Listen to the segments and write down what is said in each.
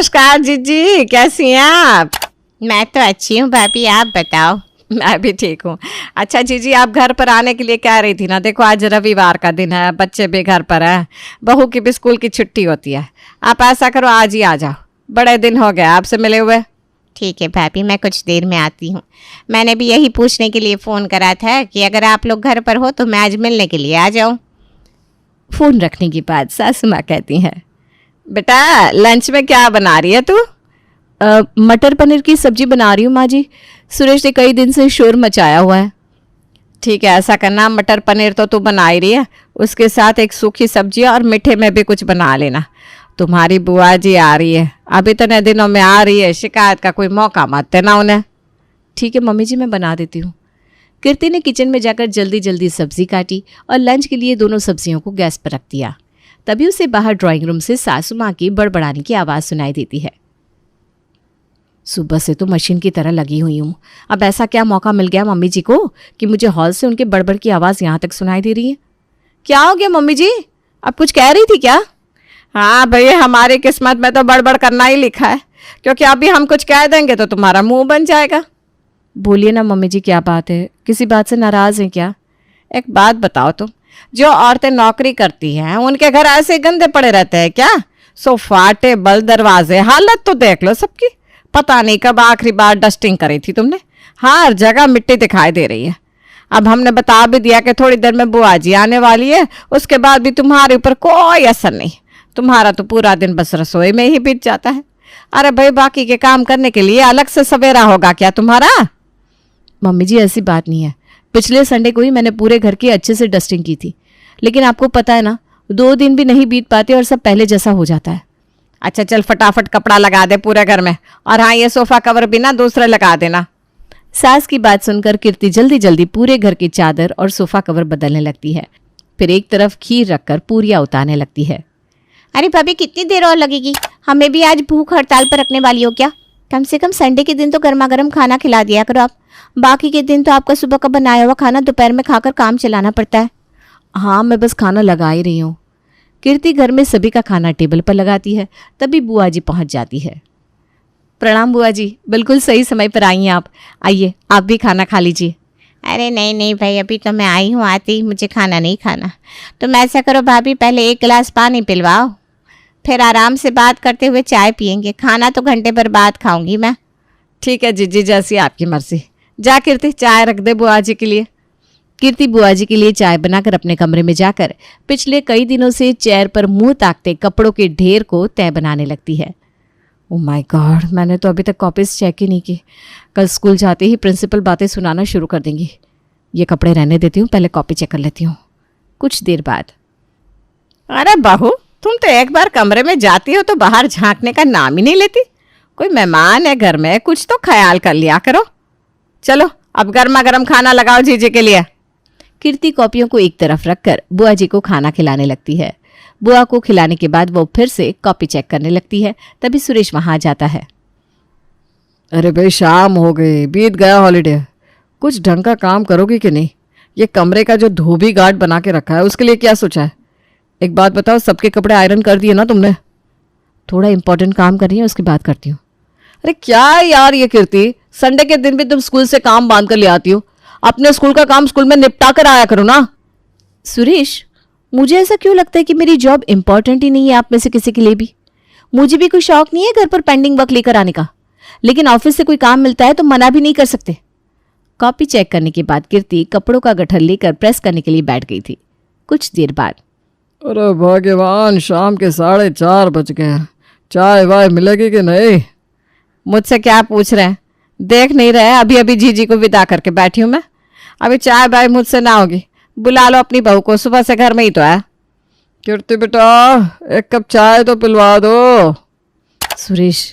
नमस्कार जीजी, कैसी हैं आप? मैं तो अच्छी हूँ भाभी, आप बताओ। मैं भी ठीक हूँ। अच्छा जीजी, आप घर पर आने के लिए कह रही थी ना। देखो आज रविवार का दिन है, बच्चे भी घर पर हैं, बहू की भी स्कूल की छुट्टी होती है। आप ऐसा करो आज ही आ जाओ, बड़े दिन हो गए आपसे मिले हुए। ठीक है भाभी, मैं कुछ देर में आती हूँ। मैंने भी यही पूछने के लिए फ़ोन करा था कि अगर आप लोग घर पर हो तो मैं आज मिलने के लिए आ जाऊँ। फ़ोन रखने के बाद सासू माँ कहती हैं, बेटा लंच में क्या बना रही है तू? मटर पनीर की सब्जी बना रही हूँ माँ जी। सुरेश ने कई दिन से शोर मचाया हुआ है। ठीक है, ऐसा करना, मटर पनीर तो तू बना ही रही है, उसके साथ एक सूखी सब्जी और मीठे में भी कुछ बना लेना। तुम्हारी बुआ जी आ रही है, अब इतने दिनों में आ रही है, शिकायत का कोई मौका मत देना उन्हें। ठीक है मम्मी जी, मैं बना देती हूँ। कीर्ति ने किचन में जाकर जल्दी जल्दी सब्जी काटी और लंच के लिए दोनों सब्जियों को गैस पर रख दिया। तभी उसे बाहर ड्राइंग रूम से सासू माँ की बड़बड़ाने की आवाज़ सुनाई देती है। सुबह से तो मशीन की तरह लगी हुई हूँ, अब ऐसा क्या मौका मिल गया मम्मी जी को कि मुझे हॉल से उनके बड़बड़ की आवाज़ यहाँ तक सुनाई दे रही है। क्या हो गया मम्मी जी, आप कुछ कह रही थी क्या? हाँ भैया, हमारी किस्मत में तो बड़बड़ करना ही लिखा है, क्योंकि अभी हम कुछ कह देंगे तो तुम्हारा मुंह बन जाएगा। बोलिए ना मम्मी जी, क्या बात है? किसी बात से नाराज़ हैं क्या? एक बात बताओ तुम, जो औरतें नौकरी करती हैं उनके घर ऐसे गंदे पड़े रहते हैं क्या? सोफा टेबल दरवाजे, हालत तो देख लो सबकी। पता नहीं कब आखिरी बार डस्टिंग करी थी तुमने, हर जगह मिट्टी दिखाई दे रही है। अब हमने बता भी दिया कि थोड़ी देर में बुआ जी आने वाली है, उसके बाद भी तुम्हारे ऊपर कोई असर नहीं। तुम्हारा तो पूरा दिन बस रसोई में ही बीत जाता है। अरे भाई, बाकी के काम करने के लिए अलग से सवेरा होगा क्या तुम्हारा? मम्मी जी ऐसी बात नहीं है, पिछले संडे को ही मैंने पूरे घर की अच्छे से डस्टिंग की थी, लेकिन आपको पता है ना, 2 दिन भी नहीं बीत पाते और सब पहले जैसा हो जाता है। अच्छा चल, फटाफट कपड़ा लगा दे पूरे घर में, और हाँ, ये सोफा कवर भी ना दूसरे लगा देना। सास की बात सुनकर कीर्ति जल्दी जल्दी पूरे घर की चादर और सोफा कवर बदलने लगती है। फिर एक तरफ खीर रखकर पूरियां उतारने लगती है। अरे भाभी, कितनी देर और लगेगी? हमें भी आज भूख हड़ताल पर रखने वाली हो क्या? कम से कम संडे के दिन तो गर्मा गर्म खाना खिला दिया करो आप। बाकी के दिन तो आपका सुबह का बनाया हुआ खाना दोपहर में खाकर काम चलाना पड़ता है। हाँ, मैं बस खाना लगा ही रही हूँ। कीर्ति घर में सभी का खाना टेबल पर लगाती है, तभी बुआ जी पहुँच जाती है। प्रणाम बुआ जी, बिल्कुल सही समय पर आई हैं आप। आइए, आप भी खाना खा लीजिए। अरे नहीं नहीं भाई, अभी तो मैं आई हूँ, आते ही मुझे खाना नहीं खाना। तुम ऐसा करो भाभी, पहले 1 गिलास पानी पिलवाओ, फिर आराम से बात करते हुए चाय पियेंगे। खाना तो घंटे भर बाद खाऊंगी मैं। ठीक है जीजी, जैसी आपकी मर्जी। जा कीर्ति, चाय रख दे बुआ जी के लिए। कीर्ति बुआ जी के लिए चाय बनाकर अपने कमरे में जाकर पिछले कई दिनों से चेयर पर मुंह ताकते कपड़ों के ढेर को तय बनाने लगती है। ओह माय गॉड, मैंने तो अभी तक कॉपीज चेक ही नहीं की। कल स्कूल जाते ही प्रिंसिपल बातें सुनाना शुरू कर देंगी। ये कपड़े रहने देती हूँ, पहले कॉपी चेक कर लेती हूँ। कुछ देर बाद, अरे बहू, तुम तो एक बार कमरे में जाती हो तो बाहर झांकने का नाम ही नहीं लेती। कोई मेहमान है घर में, कुछ तो ख्याल कर लिया करो। चलो अब गर्मा गर्म खाना लगाओ जीजी के लिए। कीर्ति कॉपियों को एक तरफ रखकर बुआ जी को खाना खिलाने लगती है। बुआ को खिलाने के बाद वो फिर से कॉपी चेक करने लगती है। तभी सुरेश वहां जाता है। अरे भाई, शाम हो गई, बीत गया हॉलीडे। कुछ ढंग का काम करोगी कि नहीं? ये कमरे का जो धोबी गार्ड बना के रखा है, उसके लिए क्या सोचा है? एक बात बताओ, सबके कपड़े आयरन कर दिए ना तुमने? थोड़ा इंपॉर्टेंट काम कर रही है, उसकी बात करती हूँ। अरे क्या यार ये कीर्ति, संडे के दिन भी तुम स्कूल से काम बांध कर ले आती हो। अपने स्कूल का काम स्कूल में निपटा कर आया करो ना। सुरेश, मुझे ऐसा क्यों लगता है कि मेरी जॉब इंपॉर्टेंट ही नहीं है आप में से किसी के लिए भी? मुझे भी कोई शौक नहीं है घर पर पेंडिंग वर्क लेकर आने का, लेकिन ऑफिस से कोई काम मिलता है तो मना भी नहीं कर सकते। कॉपी चेक करने के बाद कीर्ति कपड़ों का गट्ठर लेकर प्रेस करने के लिए बैठ गई थी। कुछ देर बाद, अरे भगवान, शाम के 4:30 बज गए। चाय वाय मिलेगी कि नहीं? मुझसे क्या पूछ रहे हैं? देख नहीं रहे, अभी अभी जीजी को विदा करके बैठी हूँ मैं। अभी चाय बाय मुझसे ना होगी, बुला लो अपनी बहू को, सुबह से घर में ही तो है। कीर्ति बेटा, एक कप चाय तो पिलवा दो। सुरेश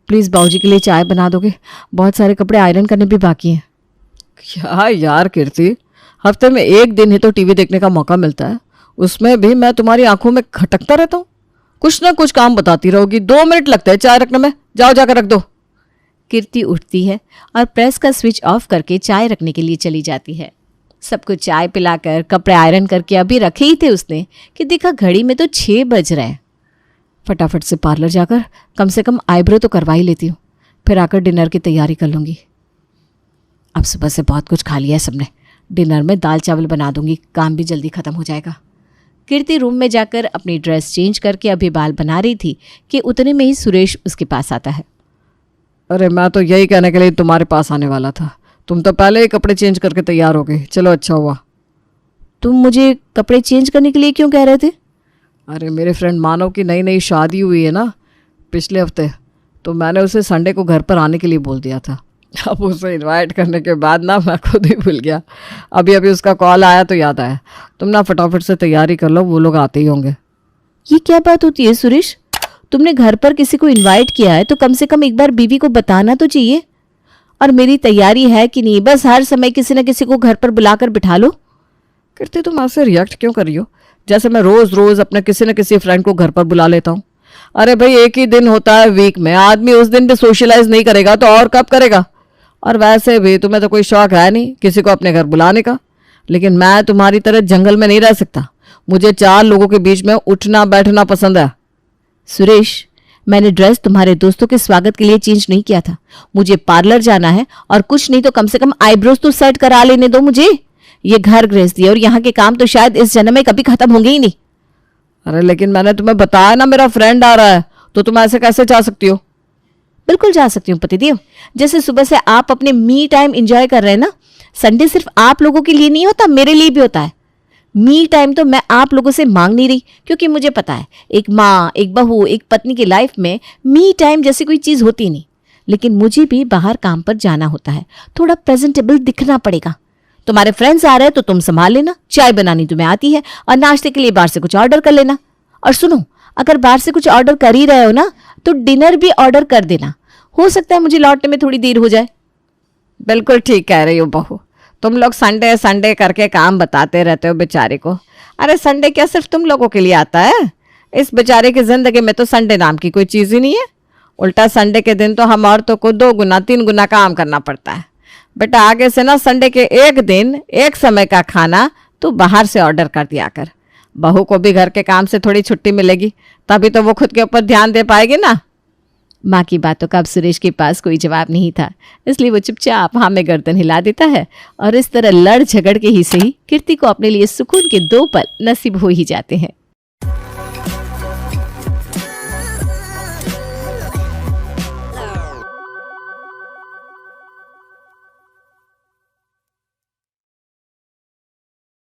प्लीज़ बाबूजी के लिए चाय बना दोगे? बहुत सारे कपड़े आयरन करने भी बाकी हैं। क्या यार कीर्ति, हफ्ते में 1 दिन ही तो टीवी देखने का मौका मिलता है, उसमें भी मैं तुम्हारी आंखों में खटकता रहता हूँ। कुछ ना कुछ काम बताती रहोगी। 2 मिनट लगते हैं चाय रखने में, जाओ जाकर रख दो। कीर्ति उठती है और प्रेस का स्विच ऑफ करके चाय रखने के लिए चली जाती है। सबको चाय पिलाकर कपड़े आयरन करके अभी रखे ही थे उसने कि देखा घड़ी में तो 6 बज रहे हैं। फटाफट से पार्लर जाकर कम से कम आईब्रो तो करवा ही लेती हूँ, फिर आकर डिनर की तैयारी कर लूँगी। अब सुबह से बहुत कुछ खा लिया है सबने, डिनर में दाल चावल बना दूंगी, काम भी जल्दी ख़त्म हो जाएगा। कीर्ति रूम में जाकर अपनी ड्रेस चेंज करके अभी बाल बना रही थी कि उतने में ही सुरेश उसके पास आता है। अरे मैं तो यही कहने के लिए तुम्हारे पास आने वाला था, तुम तो पहले ही कपड़े चेंज करके तैयार हो गए। चलो अच्छा हुआ। तुम मुझे कपड़े चेंज करने के लिए क्यों कह रहे थे? अरे मेरे फ्रेंड मानव की नई नई शादी हुई है ना पिछले हफ्ते, तो मैंने उसे संडे को घर पर आने के लिए बोल दिया था। अब उसे इनवाइट करने के बाद ना मैं खुद ही भूल गया। अभी अभी उसका कॉल आया तो याद आया। तुम ना फटाफट से तैयारी कर लो, वो लोग आते ही होंगे। ये क्या बात होती है सुरेश? तुमने घर पर किसी को इनवाइट किया है तो कम से कम एक बार बीवी को बताना तो चाहिए। और मेरी तैयारी है कि नहीं, बस हर समय किसी न किसी को घर पर बुलाकर बिठा लो। कीर्ति तुम ऐसे रिएक्ट क्यों कर रही हो जैसे मैं रोज रोज अपने किसी न किसी फ्रेंड को घर पर बुला लेता हूँ? अरे भाई एक ही दिन होता है वीक में, आदमी उस दिन भी सोशलाइज नहीं करेगा तो और कब करेगा? और वैसे भी तुम्हें तो कोई शौक है नहीं किसी को अपने घर बुलाने का। लेकिन मैं तुम्हारी तरह जंगल में नहीं रह सकता, मुझे 4 लोगों के बीच में उठना बैठना पसंद है। सुरेश, मैंने ड्रेस तुम्हारे दोस्तों के स्वागत के लिए चेंज नहीं किया था। मुझे पार्लर जाना है और कुछ नहीं तो कम से कम आईब्रोज तो सेट करा लेने दो मुझे। ये घर गृहस्थी और यहाँ के काम तो शायद इस जन्म में कभी खत्म होंगे ही नहीं। अरे लेकिन मैंने तुम्हें बताया ना मेरा फ्रेंड आ रहा है, तो तुम ऐसे कैसे चाह सकती हो? बिल्कुल जा सकती हूँ पतिदेव। जैसे सुबह से आप अपने मी टाइम एंजॉय कर रहे हैं ना, संडे सिर्फ आप लोगों के लिए नहीं होता, मेरे लिए भी होता है। मी टाइम तो मैं आप लोगों से मांग नहीं रही, क्योंकि मुझे पता है एक माँ, एक बहू, एक पत्नी की लाइफ में मी टाइम जैसी कोई चीज़ होती नहीं। लेकिन मुझे भी बाहर काम पर जाना होता है, थोड़ा प्रेजेंटेबल दिखना पड़ेगा। तुम्हारे फ्रेंड्स आ रहे हैं तो तुम संभाल लेना, चाय बनानी तुम्हें आती है, और नाश्ते के लिए बाहर से कुछ ऑर्डर कर लेना। और सुनो, अगर बाहर से कुछ ऑर्डर कर ही रहे हो ना तो डिनर भी ऑर्डर कर देना, हो सकता है मुझे लौटने में थोड़ी देर हो जाए। बिल्कुल ठीक कह रही हो बहू, तुम लोग संडे संडे करके काम बताते रहते हो बेचारे को। अरे संडे क्या सिर्फ तुम लोगों के लिए आता है? इस बेचारे की जिंदगी में तो संडे नाम की कोई चीज़ ही नहीं है। उल्टा संडे के दिन तो हम औरतों को 2 गुना 3 गुना काम करना पड़ता है। बेटा आगे से ना संडे के एक दिन एक समय का खाना तू बाहर से ऑर्डर कर दिया कर। बहू को भी घर के काम से थोड़ी छुट्टी मिलेगी, तभी तो वो खुद के ऊपर ध्यान दे पाएगी ना। माँ की बातों का अब सुरेश के पास कोई जवाब नहीं था, इसलिए वो चुपचाप हाँ में गर्दन हिला देता है। और इस तरह लड़ झगड़ के ही सही कीर्ति को अपने लिए सुकून के 2 पल नसीब हो ही जाते हैं।